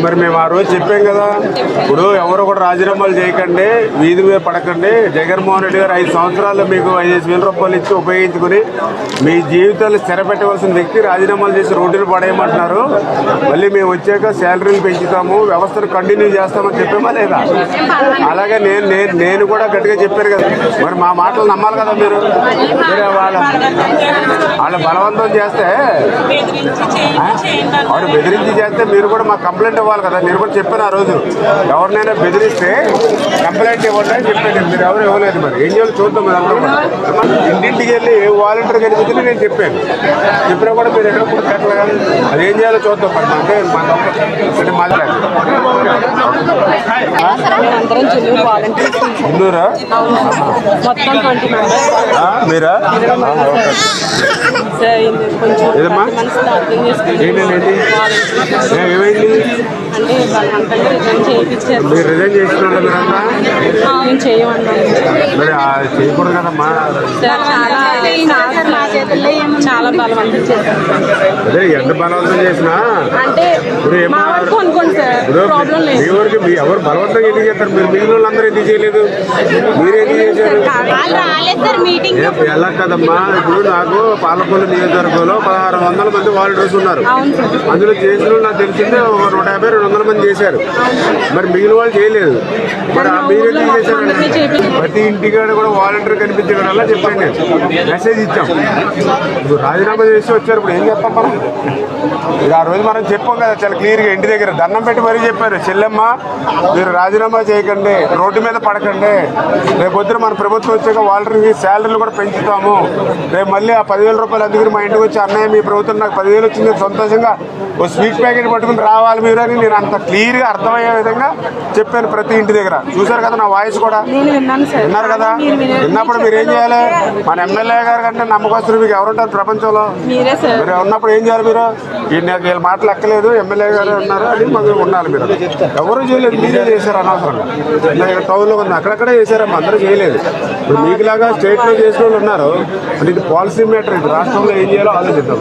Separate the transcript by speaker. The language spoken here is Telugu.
Speaker 1: మరి మేము ఆ రోజు చెప్పాం కదా, ఇప్పుడు ఎవరు కూడా రాజీనామాలు చేయకండి, వీధి మీద పడకండి. జగన్మోహన్ రెడ్డి గారు 5 సంవత్సరాలు మీకు 5,000 రూపాయలు ఇచ్చి ఉపయోగించుకుని మీ జీవితాలు స్థిరపెట్టవలసిన వ్యక్తి రాజీనామాలు చేసి రోడ్డును పడేయమంటున్నారు. మళ్ళీ మేము వచ్చాక శాలరీలు పెంచుతాము, వ్యవస్థను కంటిన్యూ చేస్తామని చెప్పామా లేదా? అలాగే నేను కూడా గట్టిగా చెప్పాను కదా. మరి మా మాటలు నమ్మాలి కదా మీరు. వాళ్ళు బలవంతం చేస్తే, వాడు బెదిరించి చేస్తే మీరు కూడా మాకు కంప్లైంట్ ఇవ్వాలి కదా. నేను కూడా చెప్పాను ఆ రోజు, ఎవరినైనా బెదిరిస్తే కంప్లైంట్ ఇవ్వండి అని చెప్పాను. మీరు ఎవరు ఇవ్వలేదు. మరి ఏం చేయాలి చూద్దాం. మరి అందరూ ఇంటింటికి వెళ్ళి వాలంటీర్ కనిపించింది నేను చెప్పాను. చెప్పినా కూడా మీరు ఎక్కడ కూడా కట్టలేదు కదా. అది ఏం చేయాలో చూద్దాం. మరి అంటే ఇన్నూరా మీరా? ఏదమ్మా ఏంటండి? ఏమైంది? మీరు రిజైన్ చేస్తున్నారు మీరన్నా? మరి చేయకూడదు కదమ్మా.
Speaker 2: చాలా బలవంతం చేశారు.
Speaker 1: అదే ఎంత బలవంతం చేసినా మీ వరకు ఎవరు బలవంతంగా ఎందుకు చేస్తారు? మీరు మిగిలిన వాళ్ళందరూ ఎందుకు చేయలేదు? మీరేందుకు చేశారు? ఎలా కదమ్మా. ఇప్పుడు నాకు పాలకొల్లు నియోజకవర్గంలో 1600 మంది వాలంటీర్స్ ఉన్నారు. అందులో చేసిన నాకు తెలిసిందే 150-200 మంది చేశారు. మరి మిగిలిన వాళ్ళు చేయలేదు. మరి మీరేందుకు చేశారు? ప్రతి ఇంటికాడ కూడా వాలంటీర్ కనిపించడం వల్ల చెప్పండి. నేను మెసేజ్ ఇచ్చాం. ఇప్పుడు రాజీనామా చేసి వచ్చారు. ఇప్పుడు ఏం చెప్తాం మనం? ఇక ఆ రోజు మనం చెప్పాం కదా చాలా క్లియర్గా. ఇంటి దగ్గర దండం పెట్టి మరీ చెప్పారు, చెల్లెమ్మ మీరు రాజీనామా చేయకండి, రోడ్డు మీద పడకండి. రేపు పొద్దున మన ప్రభుత్వం వచ్చాక వాలంటీర్కి శాలరీలు కూడా పెంచుతాము. రేపు మళ్ళీ ఆ 10,000 రూపాయలు అందుకుని మా ఇంటికి వచ్చి అన్నయ్య మీ ప్రభుత్వం నాకు 10,000 వచ్చింది, సంతోషంగా ఓ స్వీట్ ప్యాకెట్ పట్టుకుని రావాలి మీరు అని నేను అంత క్లియర్గా అర్థమయ్యే విధంగా చెప్పాను ప్రతి ఇంటి దగ్గర. చూసారు కదా నా వాయిస్ కూడా విన్నారు కదా. విన్నప్పుడు మీరు ఏం చేయాలి? మన ఎమ్మెల్యే గారు కంటే నమ్మకస్తులు మీకు ఎవరుంటారు ప్రపంచంలో? మీరు ఉన్నప్పుడు ఏం చేయాలి? మీరు వీళ్ళ మాటలు ఎక్కలేదు, ఎమ్మెల్యే గారు ఉన్నారు అని మాకు ఉండాలి. మీరు ఎవరు చేయలేదు, మీరే చేశారు అనవసరంగా. ఇక్కడ టౌన్లో ఉంది, అక్కడక్కడే చేశారమ్మా, అందరూ చేయలేదు. ఇప్పుడు మీకులాగా స్టేట్లో చేసిన వాళ్ళు ఉన్నారు. అంటే ఇది పాలసీ మ్యాటర్. ఇది రాష్ట్రంలో ఏం చేయాలో ఆలోచిద్దాం.